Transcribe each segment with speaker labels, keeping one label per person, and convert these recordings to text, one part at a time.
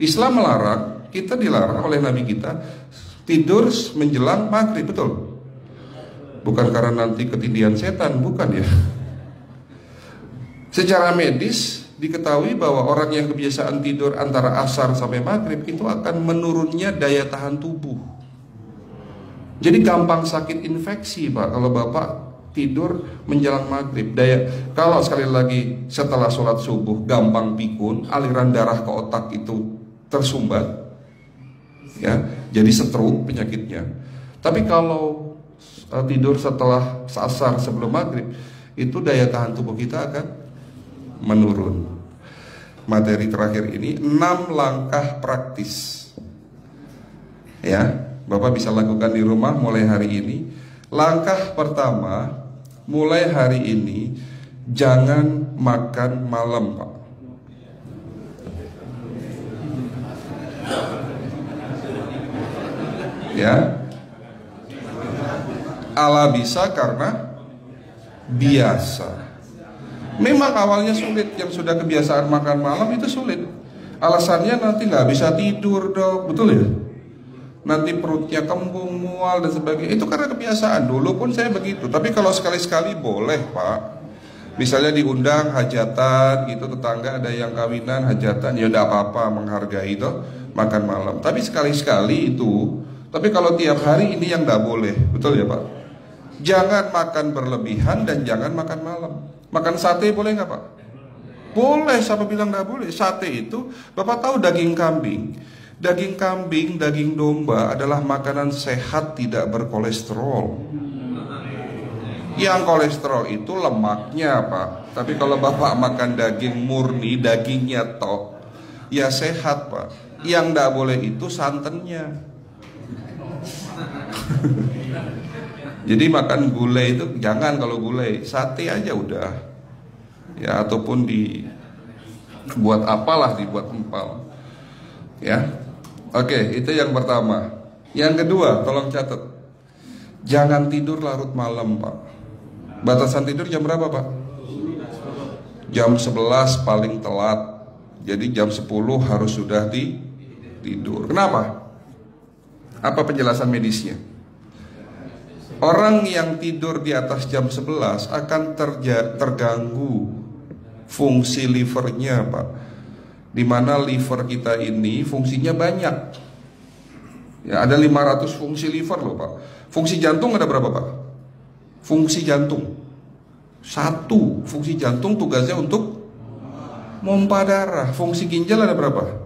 Speaker 1: Islam melarang, kita dilarang oleh Nabi kita tidur menjelang maghrib, betul? Bukan karena nanti ketindihan setan, bukan ya. Secara medis diketahui bahwa orang yang kebiasaan tidur antara asar sampai maghrib itu akan menurunnya daya tahan tubuh. Jadi gampang sakit infeksi Pak kalau Bapak tidur menjelang maghrib. Kalau sekali lagi setelah sholat subuh gampang pikun, aliran darah ke otak itu tersumbat, ya, jadi stroke penyakitnya. Tapi kalau tidur setelah asar sebelum maghrib, itu daya tahan tubuh kita akan menurun. Materi terakhir ini 6 langkah praktis, ya, Bapak bisa lakukan di rumah mulai hari ini. Langkah pertama, mulai hari ini jangan makan malam, Pak. Ya, ala bisa karena biasa. Memang awalnya sulit, yang sudah kebiasaan makan malam itu sulit. Alasannya nanti nggak bisa tidur dong, betul ya? Nanti perutnya kembung, mual dan sebagainya. Itu karena kebiasaan. Dulu pun saya begitu. Tapi kalau sekali-sekali boleh Pak. Misalnya diundang hajatan gitu, tetangga ada yang kawinan hajatan, ya udah apa-apa, menghargai itu makan malam. Tapi sekali-sekali itu. Tapi kalau tiap hari ini yang nggak boleh, betul ya Pak? Jangan makan berlebihan dan jangan makan malam. Makan sate boleh nggak Pak? Boleh, siapa bilang nggak boleh? Sate itu, Bapak tahu daging kambing. Daging kambing, daging domba adalah makanan sehat, tidak berkolesterol. Yang kolesterol itu lemaknya Pak. Tapi kalau Bapak makan daging murni, dagingnya tok, ya sehat Pak. Yang nggak boleh itu santannya. Jadi makan gulai itu jangan, kalau gulai sate aja udah, ya, ataupun dibuat apalah, dibuat empal, ya. Oke, itu yang pertama. Yang kedua, tolong catat, jangan tidur larut malam Pak. Batasan tidur jam berapa Pak? Jam 11 paling telat. Jadi jam 10 harus sudah tidur. Kenapa? Apa penjelasan medisnya? Orang yang tidur di atas jam 11 akan terganggu fungsi livernya Pak. Dimana liver kita ini fungsinya banyak, ya, ada 500 fungsi liver loh Pak. Fungsi jantung ada berapa Pak? Fungsi jantung 1. Fungsi jantung tugasnya untuk mompa darah. Fungsi ginjal ada berapa?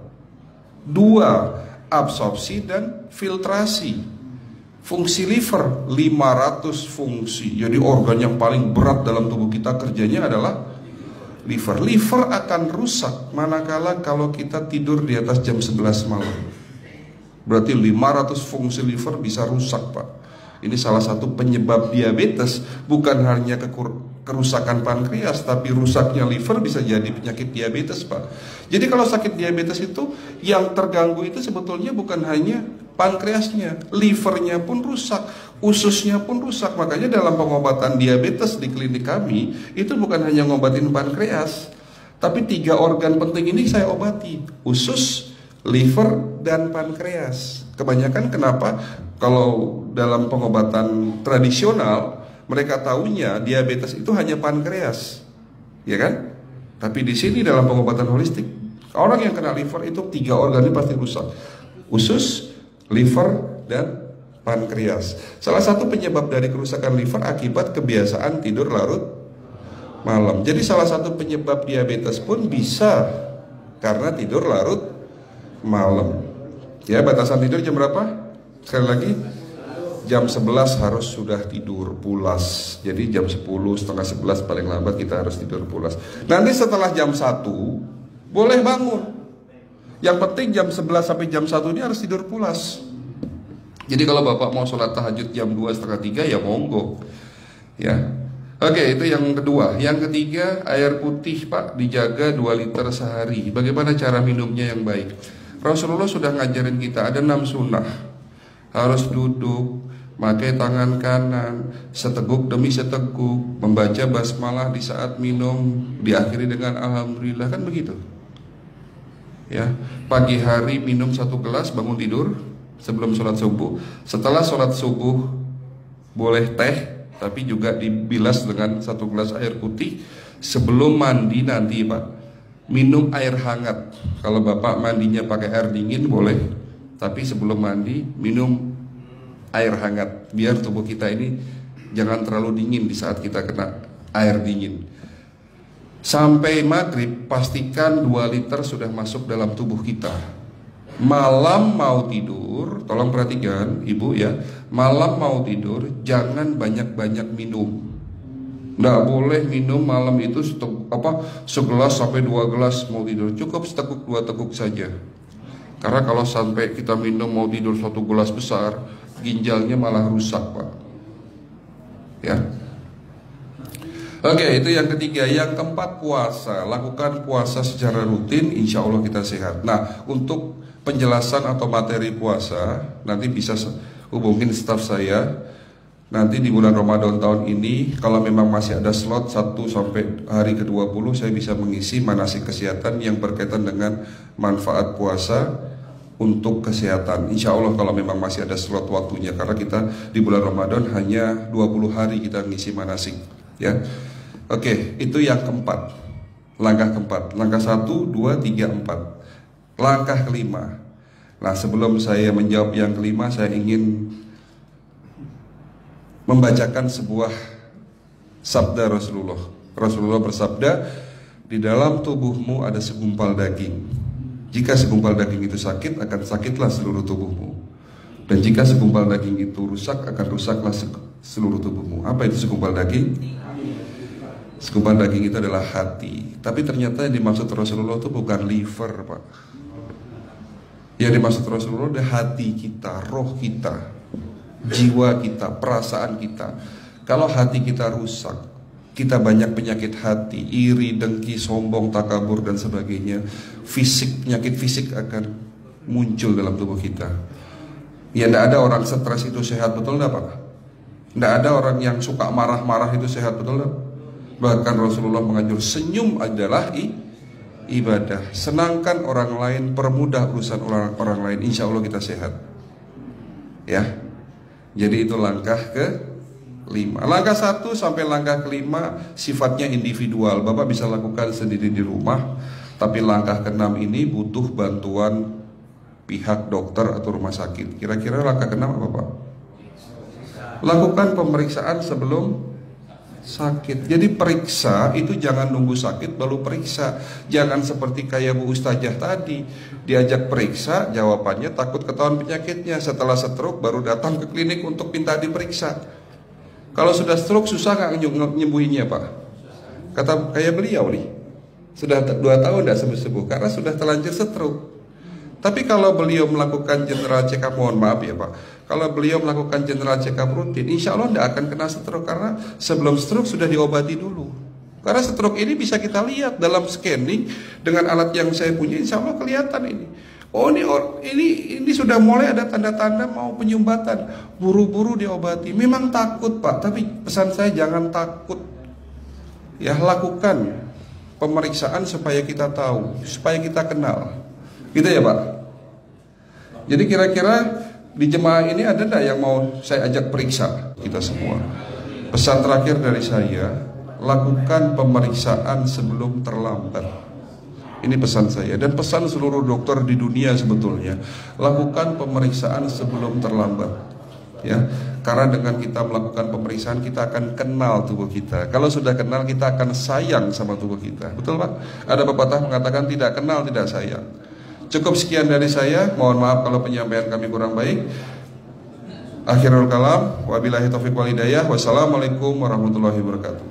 Speaker 1: 2. Absorpsi dan filtrasi. Fungsi liver 500 fungsi. Jadi organ yang paling berat dalam tubuh kita kerjanya adalah liver. Liver akan rusak manakala kalau kita tidur di atas jam 11 malam. Berarti 500 fungsi liver bisa rusak Pak. Ini salah satu penyebab diabetes. Bukan hanya kerusakan pankreas, tapi rusaknya liver bisa jadi penyakit diabetes Pak. Jadi kalau sakit diabetes itu yang terganggu itu sebetulnya bukan hanya pankreasnya, livernya pun rusak, ususnya pun rusak. Makanya dalam pengobatan diabetes di klinik kami itu bukan hanya ngobatin pankreas, tapi 3 organ penting ini saya obati: usus, liver, dan pankreas. Kebanyakan kenapa kalau dalam pengobatan tradisional mereka taunya diabetes itu hanya pankreas, ya kan? Tapi di sini dalam pengobatan holistik, orang yang kena liver itu 3 organ ini pasti rusak: usus, liver, dan pankreas. Salah satu penyebab dari kerusakan liver akibat kebiasaan tidur larut malam. Jadi salah satu penyebab diabetes pun bisa karena tidur larut malam. Ya, batasan tidur jam berapa? Sekali lagi, jam 11 harus sudah tidur pulas. Jadi jam 10, setengah 11 paling lambat kita harus tidur pulas. Nanti setelah jam 1 boleh bangun. Yang penting jam 11 sampai jam 1 ini harus tidur pulas. Jadi kalau Bapak mau sholat tahajud jam 2, setengah 3 ya monggo, ya. Oke, itu yang kedua. Yang ketiga, air putih Pak dijaga 2 liter sehari. Bagaimana cara minumnya yang baik? Rasulullah sudah ngajarin kita ada 6 sunnah. Harus duduk, pakai tangan kanan, seteguk demi seteguk, membaca basmalah di saat minum, diakhiri dengan alhamdulillah, kan begitu. Ya, pagi hari minum 1 gelas bangun tidur sebelum sholat subuh. Setelah sholat subuh boleh teh, tapi juga dibilas dengan 1 gelas air putih. Sebelum mandi nanti Pak, minum air hangat. Kalau Bapak mandinya pakai air dingin boleh, tapi sebelum mandi minum air hangat, biar tubuh kita ini jangan terlalu dingin di saat kita kena air dingin. Sampai maghrib pastikan 2 liter sudah masuk dalam tubuh kita. Malam mau tidur, tolong perhatikan Ibu ya, malam mau tidur jangan banyak-banyak minum. Nggak boleh minum malam itu segelas sampai 2 gelas mau tidur. Cukup seteguk 2 teguk saja. Karena kalau sampai kita minum mau tidur 1 gelas besar, ginjalnya malah rusak Pak. Ya. Oke, itu yang ketiga. Yang keempat, puasa. Lakukan puasa secara rutin, insya Allah kita sehat. Nah, untuk penjelasan atau materi puasa nanti bisa hubungin staf saya. Nanti di bulan Ramadan tahun ini, kalau memang masih ada slot 1 sampai hari ke-20, saya bisa mengisi manasik kesehatan yang berkaitan dengan manfaat puasa untuk kesehatan. Insya Allah kalau memang masih ada slot waktunya, karena kita di bulan Ramadan hanya 20 hari kita ngisi manasik. Ya, oke, itu yang keempat. Langkah keempat. Langkah 1, 2, 3, 4. Langkah kelima. Nah, sebelum saya menjawab yang kelima, saya ingin membacakan sebuah sabda Rasulullah. Rasulullah bersabda, di dalam tubuhmu ada segumpal daging. Jika segumpal daging itu sakit, akan sakitlah seluruh tubuhmu. Dan jika segumpal daging itu rusak, akan rusaklah seluruh tubuhmu. Apa itu segumpal daging? Segumpal daging itu adalah hati. Tapi ternyata yang dimaksud Rasulullah itu bukan liver Pak. Yang dimaksud Rasulullah adalah hati kita, roh kita, jiwa kita, perasaan kita. Kalau hati kita rusak, kita banyak penyakit hati, iri, dengki, sombong, takabur dan sebagainya. Penyakit fisik akan muncul dalam tubuh kita. Ya, tidak ada orang stres itu sehat, betul enggak Pak? Tidak ada orang yang suka marah-marah itu sehat, betul enggak? Bahkan Rasulullah menganjur senyum adalah ibadah. Senangkan orang lain, permudah urusan orang lain, insya Allah kita sehat. Ya, jadi itu langkah ke-5. Langkah 1 sampai langkah ke-5 sifatnya individual. Bapak bisa lakukan sendiri di rumah. Tapi langkah ke-6 ini butuh bantuan pihak dokter atau rumah sakit. Kira-kira langkah ke-6 apa Pak? Lakukan pemeriksaan sebelum sakit. Jadi periksa itu jangan nunggu sakit baru periksa. Jangan seperti kayak Bu Ustazah tadi, diajak periksa, jawabannya takut ketahuan penyakitnya. Setelah stroke baru datang ke klinik untuk minta diperiksa. Kalau sudah stroke susah nggak nyembuhinnya Pak? Kata kayak beliau nih, sudah 2 tahun tidak sembuh-sembuh karena sudah terlanjur stroke. Tapi kalau beliau melakukan general check up, mohon maaf ya Pak, kalau beliau melakukan general check up rutin, insya Allah tidak akan kena stroke. Karena sebelum stroke sudah diobati dulu. Karena stroke ini bisa kita lihat dalam scanning dengan alat yang saya punya, insya Allah kelihatan ini. Oh ini sudah mulai ada tanda-tanda mau penyumbatan, buru-buru diobati. Memang takut Pak, tapi pesan saya jangan takut. Ya, lakukan pemeriksaan supaya kita tahu, supaya kita kenal. Gitu ya Pak. Jadi kira-kira di jemaah ini ada enggak yang mau saya ajak periksa kita semua? Pesan terakhir dari saya, lakukan pemeriksaan sebelum terlambat. Ini pesan saya dan pesan seluruh dokter di dunia sebetulnya. Lakukan pemeriksaan sebelum terlambat. Ya, karena dengan kita melakukan pemeriksaan kita akan kenal tubuh kita. Kalau sudah kenal kita akan sayang sama tubuh kita. Betul Pak? Ada pepatah mengatakan tidak kenal tidak sayang. Cukup sekian dari saya. Mohon maaf kalau penyampaian kami kurang baik. Akhirul kalam, wabillahi taufiq wal hidayah. Wassalamualaikum warahmatullahi wabarakatuh.